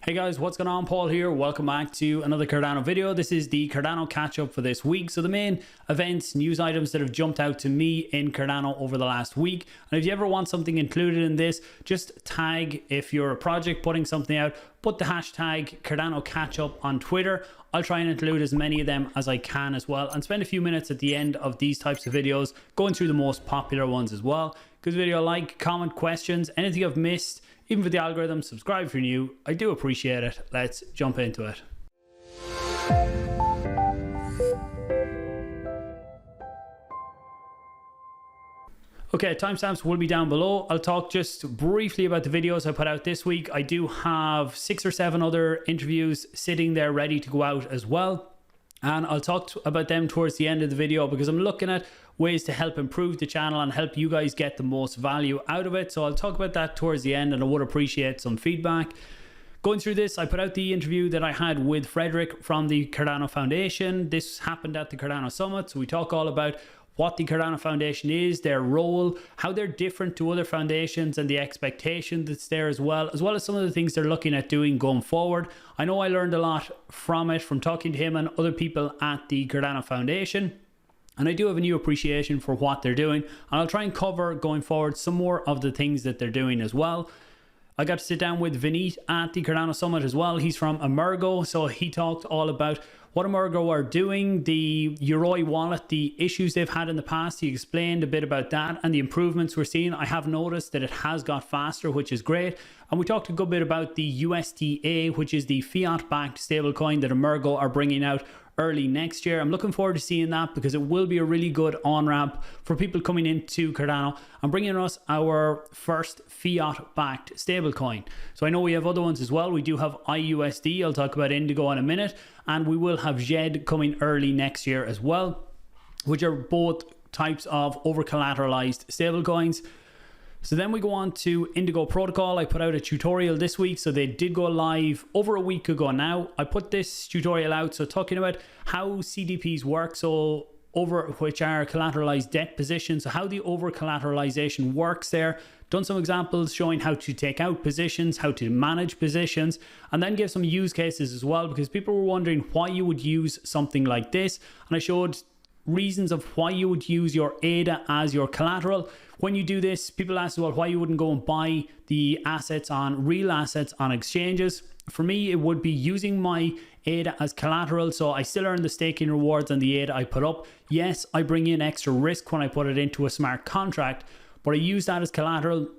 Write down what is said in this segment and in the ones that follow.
Hey guys, what's going on? Paul here. Welcome back to another Cardano video. This is the Cardano Catch Up for this week. So the main events, news items that have jumped out to me in Cardano over the last week. And if you ever want something included in this, just tag, if you're a project putting something out, put the hashtag Cardano Catch Up on Twitter. I'll try and include as many of them as I can as well, and spend a few minutes at the end of these types of videos going through the most popular ones as well. Good video, like, comment, questions, anything I've missed, even for the algorithm, subscribe if you're new. I do appreciate it. Let's jump into it. Okay, timestamps will be down below. I'll talk just briefly about the videos I put out this week. I do have 6 or 7 other interviews sitting there ready to go out as well. And I'll talk about them towards the end of the video because I'm looking at ways to help improve the channel and help you guys get the most value out of it. So I'll talk about that towards the end, and I would appreciate some feedback. Going through this, I put out the interview that I had with Frederick from the Cardano Foundation. This happened at the Cardano Summit. So we talk all about what the Cardano Foundation is, their role, how they're different to other foundations, and the expectation that's there as well as some of the things they're looking at doing going forward. I know I learned a lot from it, from talking to him and other people at the Cardano Foundation. And I do have a new appreciation for what they're doing. And I'll try and cover going forward some more of the things that they're doing as well. I got to sit down with Vineet at the Cardano Summit as well. He's from Emurgo, so he talked all about what Emurgo are doing, the Yoroi wallet, the issues they've had in the past. He explained a bit about that and the improvements we're seeing. I have noticed that it has got faster, which is great. And we talked a good bit about the USDA, which is the fiat-backed stablecoin that Emurgo are bringing out early next year. I'm looking forward to seeing that because it will be a really good on-ramp for people coming into Cardano and bringing us our first fiat-backed stablecoin. So I know we have other ones as well. We do have IUSD. I'll talk about Indigo in a minute. And we will have ZED coming early next year as well, which are both types of over-collateralized stablecoins. So then we go on to Indigo Protocol. I put out a tutorial this week, so they did go live over a week ago now. I put this tutorial out, so talking about how CDPs work, so which are collateralized debt positions, so how the over collateralization works there. Done some examples showing how to take out positions, how to manage positions, and then give some use cases as well, because people were wondering why you would use something like this. And I showed reasons of why you would use your ADA as your collateral. When you do this, people ask, well, why you wouldn't go and buy the assets on real assets on exchanges. For me, it would be using my ADA as collateral, so I still earn the staking rewards on the ADA I put up. Yes, I bring in extra risk when I put it into a smart contract, but I use that as collateral.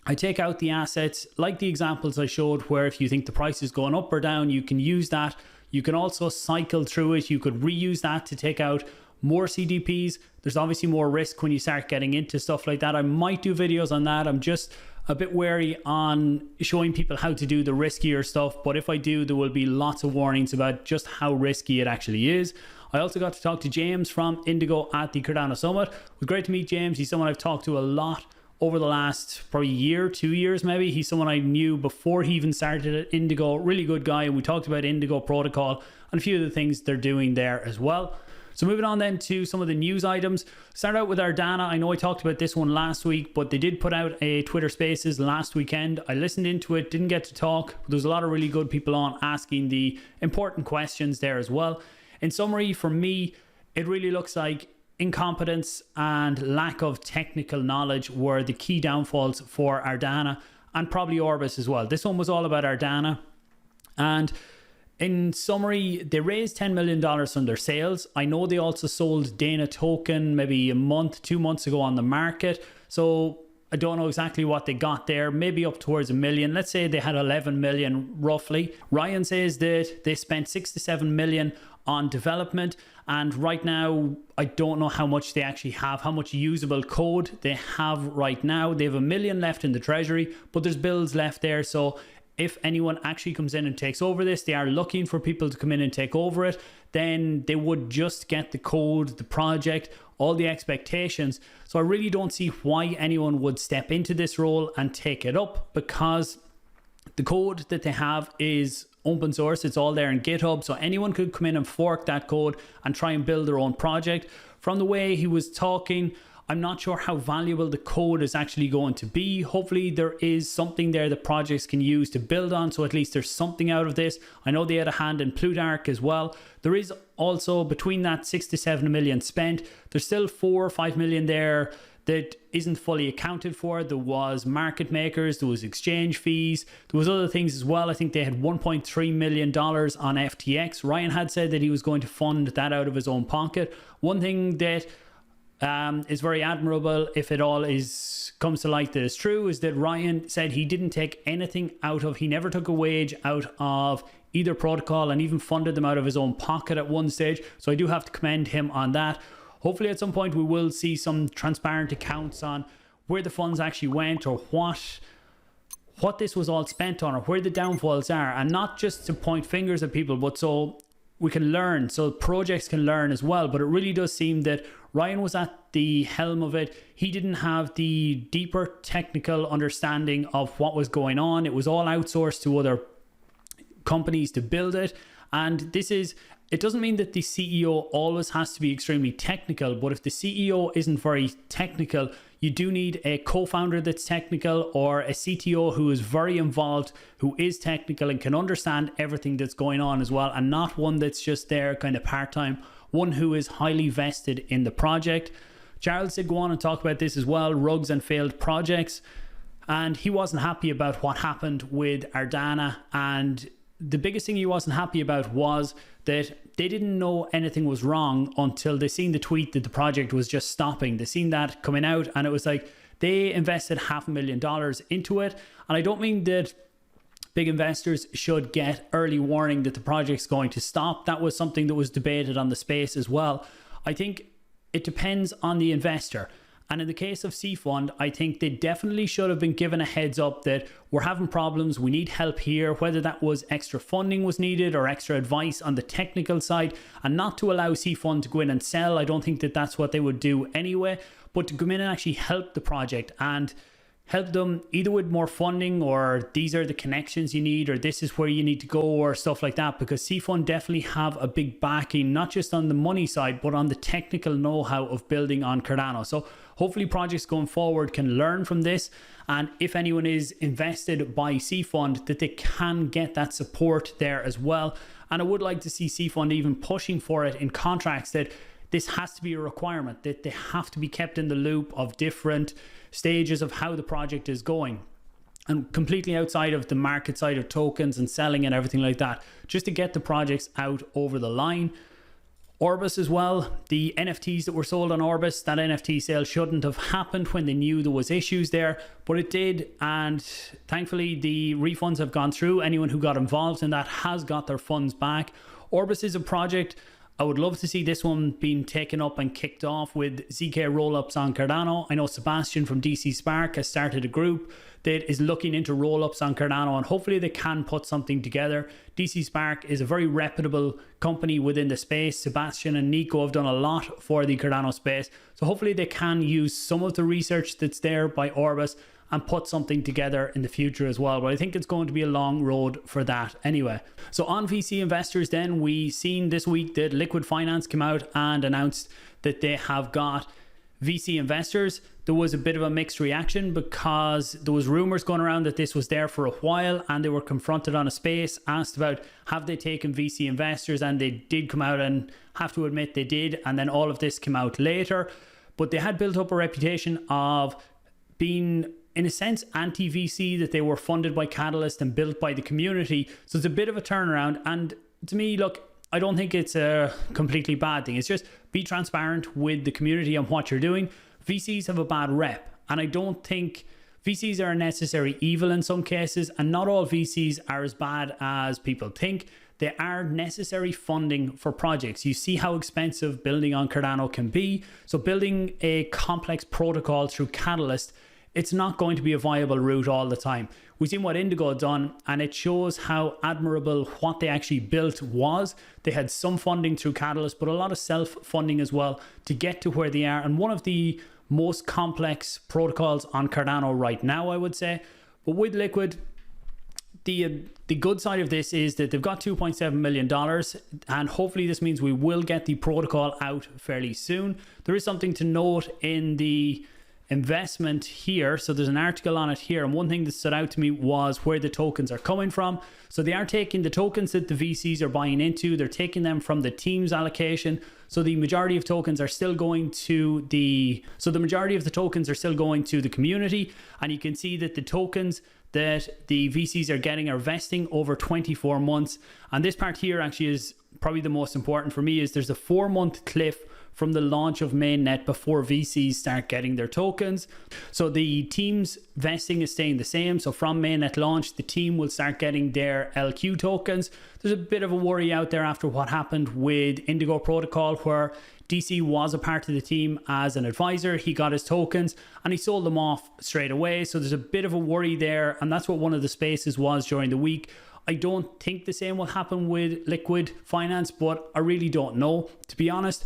I take out the assets like the examples I showed, where if you think the price is going up or down, you can use that. You can also cycle through it. You could reuse that to take out more CDPs. There's obviously more risk when you start getting into stuff like that. I might do videos on that. I'm just a bit wary on showing people how to do the riskier stuff, but if I do, there will be lots of warnings about just how risky it actually is. I also got to talk to James from Indigo at the Cardano Summit. It was great to meet James. He's someone I've talked to a lot over the last probably year, 2 years maybe. He's someone I knew before he even started at Indigo. Really good guy, and we talked about Indigo Protocol and a few of the things they're doing there as well. So moving on then to some of the news items. Start out with Ardana. I know I talked about this one last week, but they did put out a Twitter Spaces last weekend. I listened into it, didn't get to talk, but there was a lot of really good people on asking the important questions there as well. In summary, for me, it really looks like incompetence and lack of technical knowledge were the key downfalls for Ardana and probably Orbis as well. This one was all about Ardana. And in summary, they raised $10 million from their sales. I know they also sold Dana token maybe a month, 2 months ago on the market. So I don't know exactly what they got there, maybe up towards $1 million. Let's say they had 11 million roughly. Ryan says that they spent 6 to 7 million on development. And right now, I don't know how much they actually have, how much usable code they have right now. They have 1 million left in the treasury, but there's bills left there. So if anyone actually comes in and takes over this, they are looking for people to come in and take over it, then they would just get the code, the project, all the expectations. So I really don't see why anyone would step into this role and take it up, because the code that they have is open source. It's all there in GitHub, so anyone could come in and fork that code and try and build their own project. From the way he was talking, I'm not sure how valuable the code is actually going to be. Hopefully there is something there that projects can use to build on, so at least there's something out of this. I know they had a hand in Plutarch as well. There is also, between that 6 to 7 million spent, there's still 4 or 5 million there that isn't fully accounted for. There was market makers, there was exchange fees, there was other things as well. I think they had $1.3 million on FTX. Ryan had said that he was going to fund that out of his own pocket. One thing that is very admirable, if it all comes to light that is true, is that Ryan said he didn't take anything out of, he never took a wage out of either protocol, and even funded them out of his own pocket at one stage. So I do have to commend him on that. Hopefully at some point we will see some transparent accounts on where the funds actually went, or what this was all spent on, or where the downfalls are, and not just to point fingers at people, but so we can learn, so projects can learn as well. But it really does seem that Ryan was at the helm of it. He didn't have the deeper technical understanding of what was going on. It was all outsourced to other companies to build it. And it doesn't mean that the CEO always has to be extremely technical, but if the CEO isn't very technical, you do need a co-founder that's technical, or a CTO who is very involved, who is technical and can understand everything that's going on as well, and not one that's just there kind of part-time, one who is highly vested in the project. Charles did go on and talk about this as well, rugs and failed projects, and he wasn't happy about what happened with Ardana. And the biggest thing he wasn't happy about was that they didn't know anything was wrong until they seen the tweet that the project was just stopping. They seen that coming out, and it was like they invested $500,000 into it. And I don't mean that big investors should get early warning that the project's going to stop. That was something that was debated on the space as well. I think it depends on the investor. And in the case of C Fund, I think they definitely should have been given a heads up that we're having problems, we need help here, whether that was extra funding was needed or extra advice on the technical side, and not to allow C Fund to go in and sell. I don't think that that's what they would do anyway, but to come in and actually help the project and help them either with more funding, or these are the connections you need, or this is where you need to go, or stuff like that, because C Fund definitely have a big backing, not just on the money side, but on the technical know-how of building on Cardano. So hopefully projects going forward can learn from this, and if anyone is invested by C Fund, that they can get that support there as well. And I would like to see C Fund even pushing for it in contracts, that this has to be a requirement, that they have to be kept in the loop of different stages of how the project is going, and completely outside of the market side of tokens and selling and everything like that, just to get the projects out over the line. Orbis as well, the NFTs that were sold on Orbis, that NFT sale shouldn't have happened when they knew there was issues there, but it did, and thankfully the refunds have gone through. Anyone who got involved in that has got their funds back. Orbis is a project I would love to see this one being taken up and kicked off with ZK rollups on Cardano. I know Sebastian from DC Spark has started a group that is looking into rollups on Cardano, and hopefully they can put something together. DC Spark is a very reputable company within the space. Sebastian and Nico have done a lot for the Cardano space, so hopefully they can use some of the research that's there by Orbis and put something together in the future as well. But I think it's going to be a long road for that anyway. So on VC investors then, we seen this week that Liqwid Finance came out and announced that they have got VC investors. There was a bit of a mixed reaction, because there was rumors going around that this was there for a while, and they were confronted on a space, asked about have they taken VC investors, and they did come out and have to admit they did. And then all of this came out later, but they had built up a reputation of being, in a sense, anti-VC, that they were funded by Catalyst and built by the community. So it's a bit of a turnaround. And to me, look, I don't think it's a completely bad thing. It's just be transparent with the community on what you're doing. VCs have a bad rep, and I don't think VCs are a necessary evil in some cases, and not all VCs are as bad as people think. They are necessary funding for projects. You see how expensive building on Cardano can be. So building a complex protocol through Catalyst, it's not going to be a viable route all the time. We've seen what Indigo had done, and it shows how admirable what they actually built was. They had some funding through Catalyst, but a lot of self-funding as well to get to where they are. And one of the most complex protocols on Cardano right now, I would say. But with Liqwid, the good side of this is that they've got $2.7 million, and hopefully this means we will get the protocol out fairly soon. There is something to note in the investment here. So there's an article on it here, and one thing that stood out to me was where the tokens are coming from. So they are taking the tokens that the VCs are buying into, they're taking them from the team's allocation. So the majority of tokens are still going to the community, and you can see that the tokens that the VCs are getting are vesting over 24 months. And this part here actually is probably the most important for me, is there's a 4-month cliff from the launch of mainnet before VCs start getting their tokens. So the team's vesting is staying the same. So from mainnet launch, the team will start getting their LQ tokens. There's a bit of a worry out there after what happened with Indigo protocol, where DC was a part of the team as an advisor. He got his tokens and he sold them off straight away. So there's a bit of a worry there. And that's what one of the spaces was during the week. I don't think the same will happen with Liqwid Finance, but I really don't know. To be honest,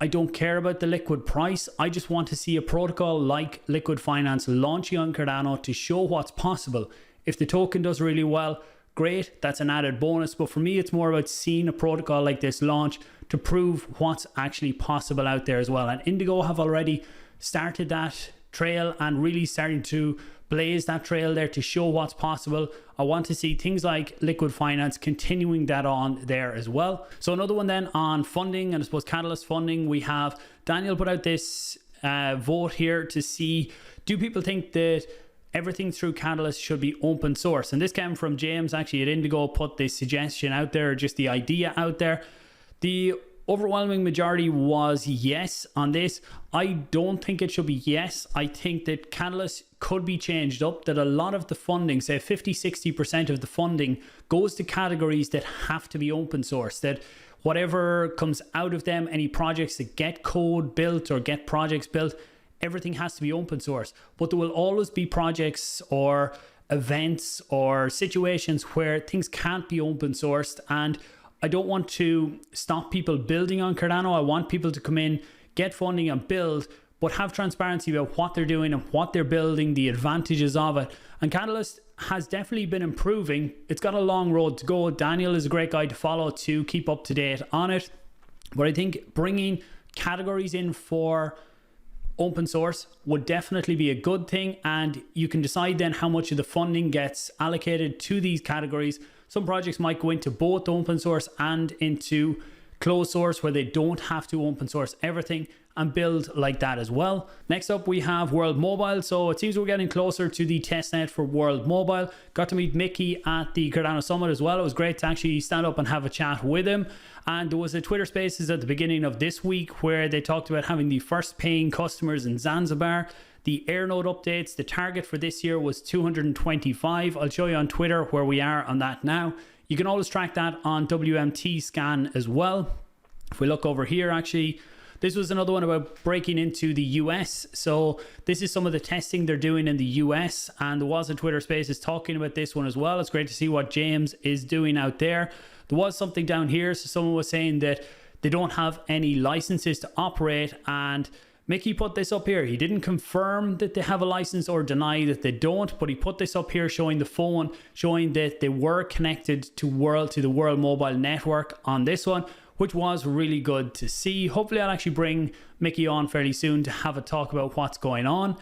I don't care about the Liqwid price. I just want to see a protocol like Liqwid Finance launching on Cardano to show what's possible. If the token does really well, great, that's an added bonus. But for me, it's more about seeing a protocol like this launch to prove what's actually possible out there as well. And Indigo have already started that trail and really starting to blaze that trail there to show what's possible. I want to see things like Liqwid Finance continuing that on there as well. So another one then on funding, and I suppose Catalyst funding, we have Daniel put out this vote here to see, do people think that everything through Catalyst should be open source? And this came from James actually at Indigo, put this suggestion out there, just the idea out there. The overwhelming majority was yes on this. I don't think it should be yes. I think that Catalyst could be changed up, that a lot of the funding, say 50-60% of the funding, goes to categories that have to be open source, that whatever comes out of them, any projects that get code built or get projects built, everything has to be open source. But there will always be projects or events or situations where things can't be open sourced, and I don't want to stop people building on Cardano. I want people to come in, get funding and build, but have transparency about what they're doing and what they're building, the advantages of it. And Catalyst has definitely been improving. It's got a long road to go. Daniel is a great guy to follow to keep up to date on it. But I think bringing categories in for open source would definitely be a good thing. And you can decide then how much of the funding gets allocated to these categories. Some projects might go into both open source and into closed source, where they don't have to open source everything, and build like that as well. Next up, we have World Mobile. So it seems we're getting closer to the testnet for World Mobile. Got to meet Mickey at the Cardano Summit as well. It was great to actually stand up and have a chat with him. And there was a Twitter Spaces at the beginning of this week where they talked about having the first paying customers in Zanzibar. The Airnode updates, the target for this year was 225. I'll show you on Twitter where we are on that now. You can always track that on WMT scan as well. If we look over here, actually, this was another one about breaking into the US. So this is some of the testing they're doing in the US, and there was a Twitter Spaces talking about this one as well. It's great to see what James is doing out there. There was something down here. So someone was saying that they don't have any licenses to operate, and Mickey put this up here. He didn't confirm that they have a license or deny that they don't, but he put this up here showing the phone, showing that they were connected to the World Mobile Network on this one, which was really good to see. Hopefully I'll actually bring Mickey on fairly soon to have a talk about what's going on.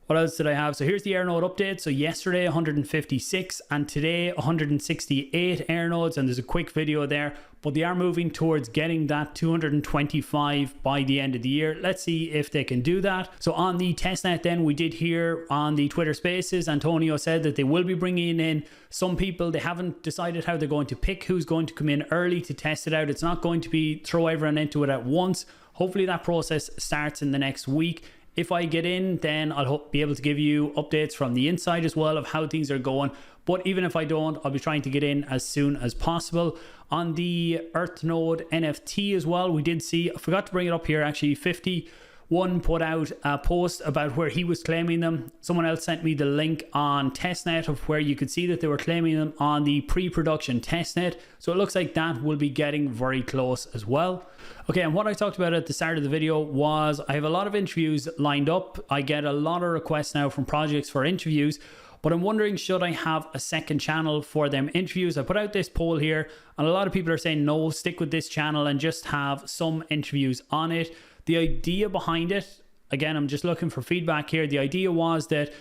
What else did I have? So here's the Airnode update. So yesterday 156 and today 168 Airnodes, and there's a quick video there, but they are moving towards getting that 225 by the end of the year. Let's see if they can do that. So on the testnet then, we did hear on the Twitter Spaces, Antonio said that they will be bringing in some people. They haven't decided how they're going to pick who's going to come in early to test it out. It's not going to be throw everyone into it at once. Hopefully that process starts in the next week. If I get in, then I'll be able to give you updates from the inside as well of how things are going. But even if I don't, I'll be trying to get in as soon as possible. On the EarthNode NFT as well, we did see, I forgot to bring it up here actually, 51 put out a post about where he was claiming them. Someone else sent me the link on testnet of where you could see that they were claiming them on the pre-production testnet. So it looks like that will be getting very close as well. Okay, and what I talked about at the start of the video was I have a lot of interviews lined up. I get a lot of requests now from projects for interviews, But I'm wondering, should I have a second channel for them interviews? I put out this poll here, and a lot of people are saying no, stick with this channel and just have some interviews on it. The idea behind it, again, I'm just looking for feedback here. The idea was that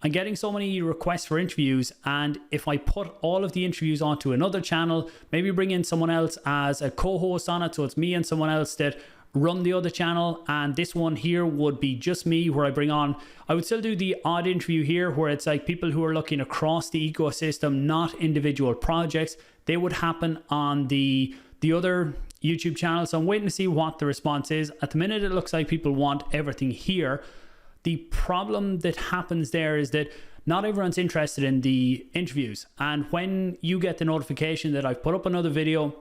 I'm getting so many requests for interviews, and if I put all of the interviews onto another channel, maybe bring in someone else as a co-host on it, so it's me and someone else that run the other channel, and this one here would be just me, where I bring on, I would still do the odd interview here where it's like people who are looking across the ecosystem, not individual projects. They would happen on the other YouTube channel. So I'm waiting to see what the response is. At the minute, it looks like people want everything here. The problem that happens there is that not everyone's interested in the interviews, and when you get the notification that I've put up another video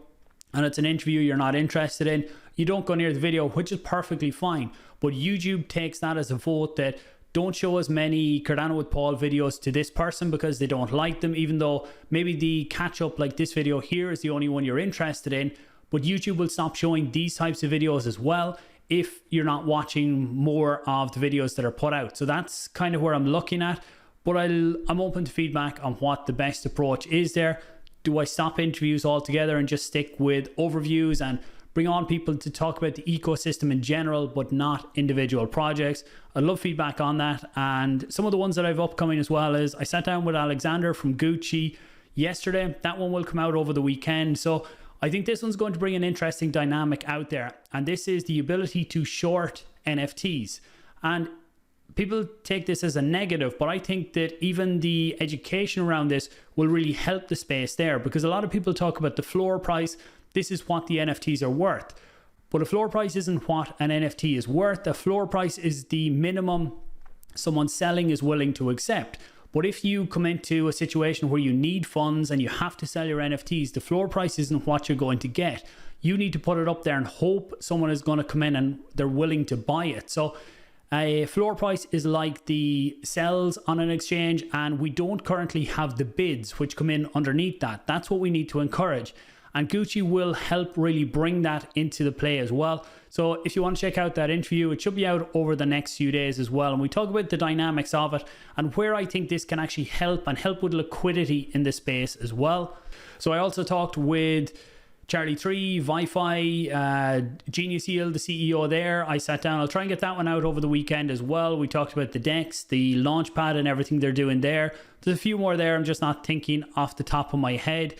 and it's an interview you're not interested in, you don't go near the video, which is perfectly fine. But YouTube takes that as a vote that don't show as many Cardano with Paul videos to this person because they don't like them, even though maybe the catch up like this video here is the only one you're interested in. But YouTube will stop showing these types of videos as well if you're not watching more of the videos that are put out. So that's kind of where I'm looking at, but I'm open to feedback on what the best approach is there. Do I stop interviews altogether and just stick with overviews and bring on people to talk about the ecosystem in general, but not individual projects? I'd love feedback on that. And some of the ones that I've upcoming as well is I sat down with Alexander from Guchi yesterday. That one will come out over the weekend. So I think this one's going to bring an interesting dynamic out there. And this is the ability to short NFTs. And people take this as a negative, but I think that even the education around this will really help the space there, because a lot of people talk about the floor price. This is what the NFTs are worth. But a floor price isn't what an NFT is worth. A floor price is the minimum someone selling is willing to accept. But if you come into a situation where you need funds and you have to sell your NFTs, the floor price isn't what you're going to get. You need to put it up there and hope someone is going to come in and they're willing to buy it. So a floor price is like the sells on an exchange, and we don't currently have the bids which come in underneath that. That's what we need to encourage. And Gucci will help really bring that into the play as well. So if you want to check out that interview, it should be out over the next few days as well. And we talk about the dynamics of it and where I think this can actually help with liquidity in the space as well. So I also talked with Charlie 3, Wi-Fi, Genius Yield, the CEO there. I sat down. I'll try and get that one out over the weekend as well. We talked about the DEX, the Launchpad and everything they're doing there. There's a few more there. I'm just not thinking off the top of my head.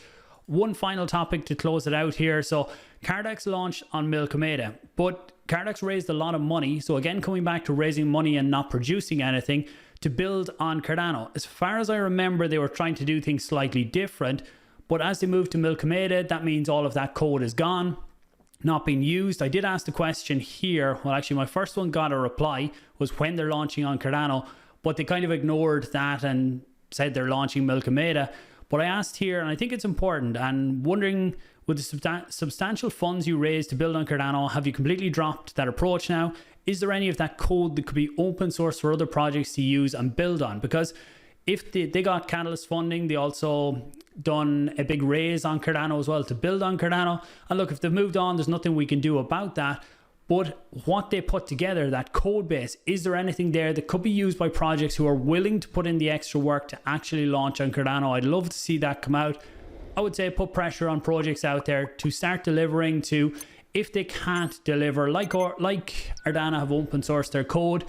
One final topic to close it out here. So Cardax launched on Milkomeda, but Cardax raised a lot of money. So again, coming back to raising money and not producing anything to build on Cardano. As far as I remember, they were trying to do things slightly different. But as they moved to Milkomeda, that means all of that code is gone, not being used. I did ask the question here. Well, actually, my first one got a reply, was when they're launching on Cardano, but they kind of ignored that and said they're launching Milkomeda. But I asked here, and I think it's important, and wondering, with the substantial funds you raised to build on Cardano, have you completely dropped that approach now? Is there any of that code that could be open source for other projects to use and build on? Because if they got Catalyst funding, they also done a big raise on Cardano as well to build on Cardano. And look, if they've moved on, there's nothing we can do about that. But what they put together, that code base, is there anything there that could be used by projects who are willing to put in the extra work to actually launch on Cardano? I'd love to see that come out. I would say put pressure on projects out there to start delivering, to, if they can't deliver, like Ardana have open sourced their code,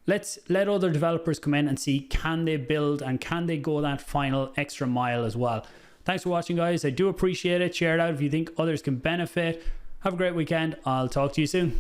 let's let other developers come in and see, can they build and can they go that final extra mile as well. Thanks for watching, guys. I do appreciate it. Share it out if you think others can benefit. Have a great weekend. I'll talk to you soon.